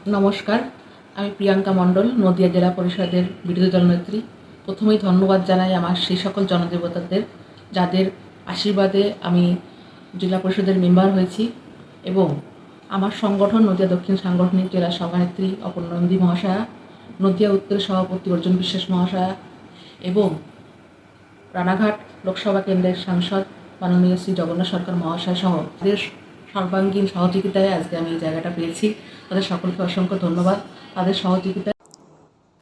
নমস্কার, আমি প্রিয়াঙ্কা মণ্ডল, নদিয়া জেলা পরিষদের বিরোধী দলনেত্রী। প্রথমেই ধন্যবাদ জানাই আমার সেই সকল জনদেবতাদের যাদের আশীর্বাদে আমি জেলা পরিষদের মেম্বার হয়েছি এবং আমার সংগঠন নদিয়া দক্ষিণ সাংগঠনিক জেলা সভানেত্রী অপর্ণা নন্দী মহাশয়া, নদিয়া উত্তরের সভাপতি অর্জুন বিশ্বাস মহাশয়া এবং রানাঘাট লোকসভা কেন্দ্রের সাংসদ মাননীয় শ্রী জগন্নাথ সরকার মহাশয় সহ তাদের সর্বাঙ্গীন সহযোগিতায় আজকে আমি এই জায়গাটা পেয়েছি। তাদের সকলকে অসংখ্য ধন্যবাদ। তাদের সহযোগিতা।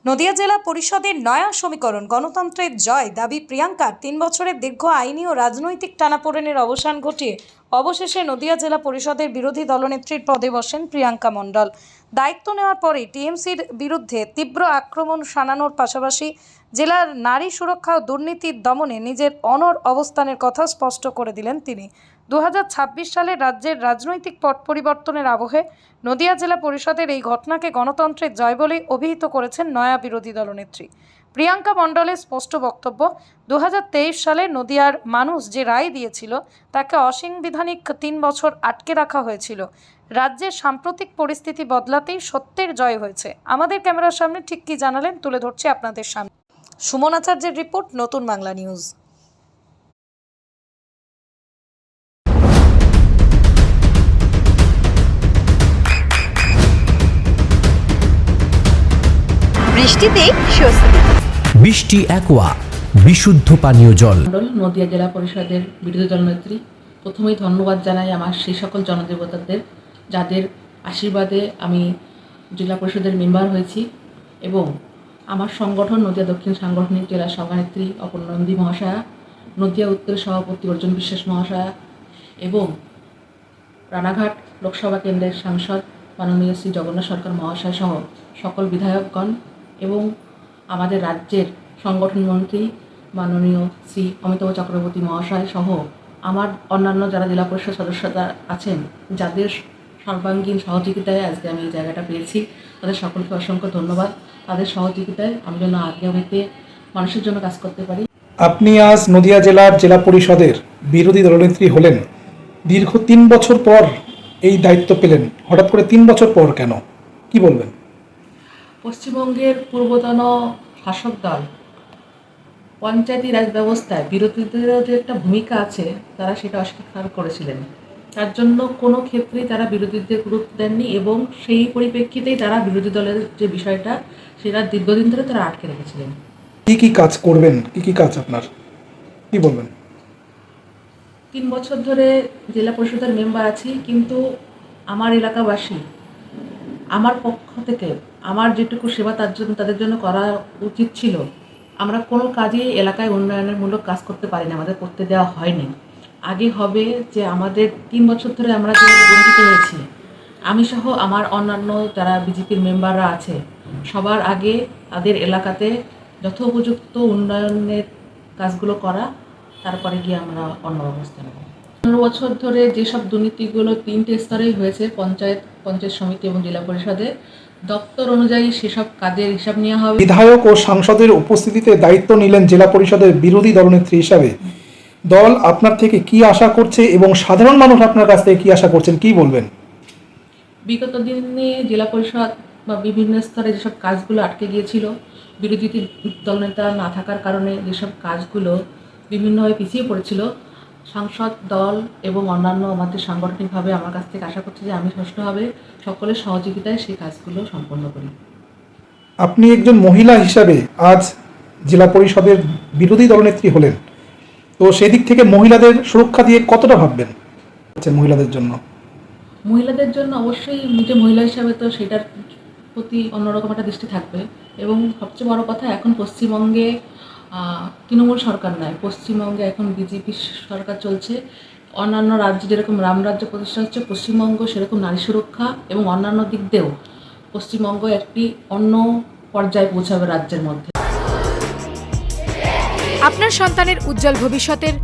নদিয়া জেলা পরিষদের নয়া সমীকরণ গণতন্ত্রের জয় দাবি প্রিয়াঙ্কার। 3 বছরের দীর্ঘ আইনি ও রাজনৈতিক টানাপোড়েনের অবসান ঘটিয়ে অবশেষে নদিয়া জেলা পরিষদের বিরোধী দলনেত্রীর পদে বসেন প্রিয়াঙ্কা মণ্ডল। দায়িত্ব নেওয়ার পরে টিএমসির বিরুদ্ধে তীব্র আক্রমণ শানানোর পাশাপাশি জেলার নারী সুরক্ষা ও দুর্নীতির দমনে নিজের অনড় অবস্থানের কথা স্পষ্ট করে দিলেন তিনি। 2026 সালে রাজ্যের রাজনৈতিক পট পরিবর্তনের আবহে নদিয়া জেলা পরিষদের এই ঘটনাকে গণতন্ত্রের জয় বলে অভিহিত করেছেন নয়া বিরোধী দলনেত্রী প্রিয়াঙ্কা মণ্ডলের স্পষ্ট বক্তব্য। 2023 সালে নদিয়ার মানুষ যে রায় দিয়েছিল তাকে অসাংবিধানিক 3 বছর আটকে রাখা হয়েছিল। রাজ্যের সাম্প্রতিক পরিস্থিতি বদলাতেই সত্যের জয় হয়েছে। আমাদের ক্যামেরার সামনে ঠিক কী জানালেন তুলে ধরছি আপনাদের সামনে। সুমন আচার্যের রিপোর্ট, নতুন বাংলা নিউজ। বৃষ্টিতে স্বস্তি। বৃষ্টি অ্যাকোয়া বিশুদ্ধ পানীয় জল। নদিয়া জেলা পরিষদের বিরোধী দলনেত্রী। প্রথমেই ধন্যবাদ জানাই আমার সেই সকল জনদেবতাদের যাদের আশীর্বাদে আমি জেলা পরিষদের মেম্বার হয়েছি এবং আমার সংগঠন নদিয়া দক্ষিণ সাংগঠনিক জেলা সভানেত্রী অপর্ণা নন্দী মহাশয়া, নদিয়া উত্তরের সভাপতি অর্জুন বিশ্বাস মহাশয়া এবং রানাঘাট লোকসভা কেন্দ্রের সাংসদ মাননীয় শ্রী জগন্নাথ সরকার মহাশয় সহ সকল বিধায়কগণ এবং আমাদের রাজ্যের সংগঠন মন্ত্রী মাননীয় শ্রী অমিতাভ চক্রবর্তী মহাশয় সহ আমার অন্যান্য যারা জেলা পরিষদ সদস্যরা আছেন যাদের সর্বাঙ্গীন সহযোগিতায় আজকে আমি এই জায়গাটা পেয়েছি, তাদের সকলকে অসংখ্য ধন্যবাদ। তাদের সহযোগিতায় আমি যেন আগামীতে মানুষের জন্য কাজ করতে পারি। আপনি আজ নদিয়া জেলার জেলা পরিষদের বিরোধী দলনেত্রী হলেন। দীর্ঘ 3 বছর পর এই দায়িত্ব পেলেন, হঠাৎ করে 3 বছর পর কেন, কি বলবেন? পশ্চিমবঙ্গের পূর্বতন শাসক দল পঞ্চায়েতি রাজ ব্যবস্থায় বিরোধীদেরও যে একটা ভূমিকা আছে তারা সেটা অস্বীকার করেছিলেন। তার জন্য কোনো ক্ষেত্রেই তারা বিরোধীদের গুরুত্ব দেননি এবং সেই পরিপ্রেক্ষিতেই তারা বিরোধী দলের যে বিষয়টা সেটা দীর্ঘদিন ধরে তারা আটকে রেখেছিলেন। কি কাজ করবেন, কি কাজ আপনার, কি বলবেন? 3 বছর ধরে জেলা পরিষদের মেম্বার আছি, কিন্তু আমার এলাকাবাসী আমার পক্ষ থেকে আমার যেটুকু সেবা তাদের জন্য করা উচিত ছিল, আমরা কোনো কাজেই এলাকায় উন্নয়নের মূলক কাজ করতে পারিনি, আমাদের করতে দেওয়া হয়নি। আগে হবে যে আমাদের 3 বছর ধরে আমরা যেভাবে বঞ্চিত হয়েছি, আমি সহ আমার অন্যান্য যারা বিজেপির মেম্বাররা আছে সবার আগে তাদের এলাকাতে যথোপযুক্ত উন্নয়নের কাজগুলো করা, তারপরে গিয়ে আমরা অন্য ব্যবস্থা নেব। 15 বছর ধরে যেসব দুর্নীতিগুলো 3টে স্তরেই হয়েছে, পঞ্চায়েত সমিতি এবং জেলা পরিষদে, দপ্তর অনুযায়ী সেসব কাজের হিসাব নেওয়া হবে। বিধায়ক ও সাংসদের উপস্থিতিতে দায়িত্ব নিলেন জেলা পরিষদের বিরোধী দলনেত্রী হিসাবে। দল আপনার থেকে কি আশা করছে এবং সাধারণ মানুষ আপনার কাছ থেকে কি আশা করছেন, কি বলবেন? বিগত দিনে জেলা পরিষদ বা বিভিন্ন স্তরে যেসব কাজগুলো আটকে গিয়েছিল, বিরোধী দলনেতা না থাকার কারণে যেসব কাজগুলো বিভিন্নভাবে পিছিয়ে পড়েছিল, সাংসদ দল এবং অন্যান্য আমাদের সাংগঠনিকভাবে আমার কাছ থেকে আশা করছি যে আমি সুষ্ঠুভাবে সকলের সহযোগিতায় সেই কাজগুলো সম্পন্ন করি। আপনি একজন মহিলা হিসাবে আজ জেলা পরিষদের বিরোধী দলনেত্রী হলেন, তো সেদিক থেকে মহিলাদের সুরক্ষা দিয়ে কতটা ভাববেন মহিলাদের জন্য অবশ্যই নিজে মহিলা হিসাবে তো সেটার প্রতি অন্যরকম একটা দৃষ্টি থাকবে এবং সবচেয়ে বড় কথা, এখন পশ্চিমবঙ্গে তৃণমূল সরকার নয়, পশ্চিমবঙ্গে এখন বিজেপি সরকার চলছে। অন্যান্য রাজ্যে যেরকম রামরাজ্য প্রতিষ্ঠা হচ্ছে, পশ্চিমবঙ্গ সেরকম নারী সুরক্ষা এবং অন্যান্য দিক দিয়েও পশ্চিমবঙ্গ একটি অন্য পর্যায়ে পৌঁছাবে রাজ্যের মধ্যে। আপনার সন্তানের উজ্জ্বল ভবিষ্যতের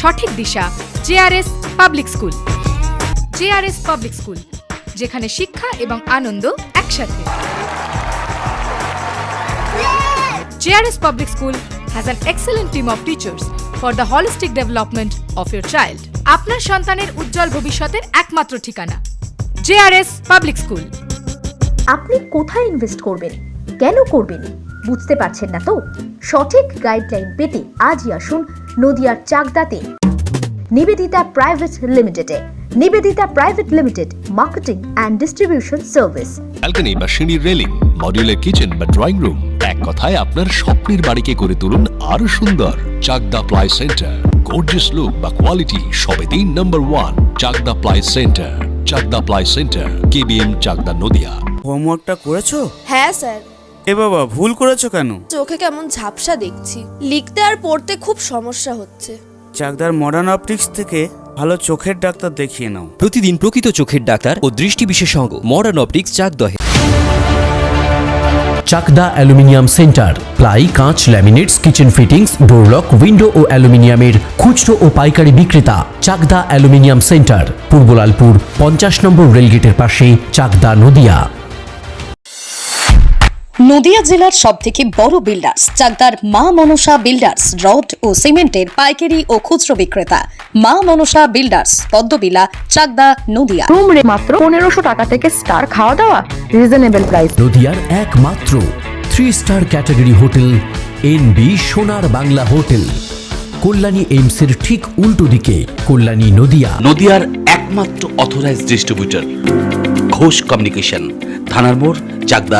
সঠিক দিশা JRS public school. JRS public school, যেখানে শিক্ষা এবং আনন্দ একসাথে। JRS public school has an excellent team of teachers for the holistic development of your child. আপনার সন্তানের উজ্জ্বল ভবিষ্যতের একমাত্র ঠিকানা জেআরএস পাবলিক স্কুল। আপনি কোথায় ইনভেস্ট করবেন, কেন করবেন, বুঝতে পারছেন না তো? সঠিক গাইডলাইন পেতে আজই আসুন নদিয়ার চাকদাতে নিবেদিতা প্রাইভেট লিমিটেডে। Nivedita private limited, marketing and distribution service. Balcony বা সিঁড়ির রেলিং, মডিউলার কিচেন বা ড্রয়িং রুম, এক কথায় আপনার স্বপ্নের বাড়িকে করে তুলুন আরো সুন্দর। Chakda ply centre, gorgeous look বা কোয়ালিটি সবেতেই number 1। Chakda ply centre, Chakda ply centre, KBM, Chakda, Nadia. হোমওয়ার্কটা করেছো? হ্যাঁ স্যার। এ বাবা, ভুল করেছো কেন? চোখে কেমন ঝাপসা দেখছি, লিখতে আর পড়তে খুব সমস্যা হচ্ছে। চাকদার মডার্ন অপটিক্স থেকে ভালো চোখের ডাক্তার দেখিয়ে নাও। প্রতিদিন প্রকৃত চোখের ডাক্তার ও দৃষ্টি বিশেষজ্ঞ মডার্ন অপটিক্স চাকদহে। চাকদা অ্যালুমিনিয়াম সেন্টার, প্লাই, কাঁচ, laminates, kitchen fittings, door lock, window ও অ্যালুমিনিয়ামের খুচরো ও পাইকারি বিক্রেতা। Chakda aluminium centre, Purbalalpur 50 number রেলগেটের পাশে, চাকদা, নদিয়া। নদিয়া জেলার সবথেকে বড় বিল্ডার্স চাকদার মা মনসা বিল্ডার্স, রড ও সিমেন্টের পাইকারি ও খুচরো বিক্রেতা। মা মনসা বিল্ডার্স, পদ্মবিলা, চাকদা, নদিয়া। রুম রে মাত্র 1500 টাকা থেকে স্টার, খাওয়া দাওয়া রিজনেবল প্রাইস। নদিয়ার একমাত্র 3 স্টার ক্যাটাগরি হোটেল এনবি সোনার বাংলা হোটেল, কল্যাণী এইমসের ঠিক উল্টো দিকে, কল্যাণী, নদিয়া। নদিয়ার একমাত্র অথরাইজড ডিস্ট্রিবিউটর ঘোষ কমিউনিকেশন, থানার মোড়, চাকদা,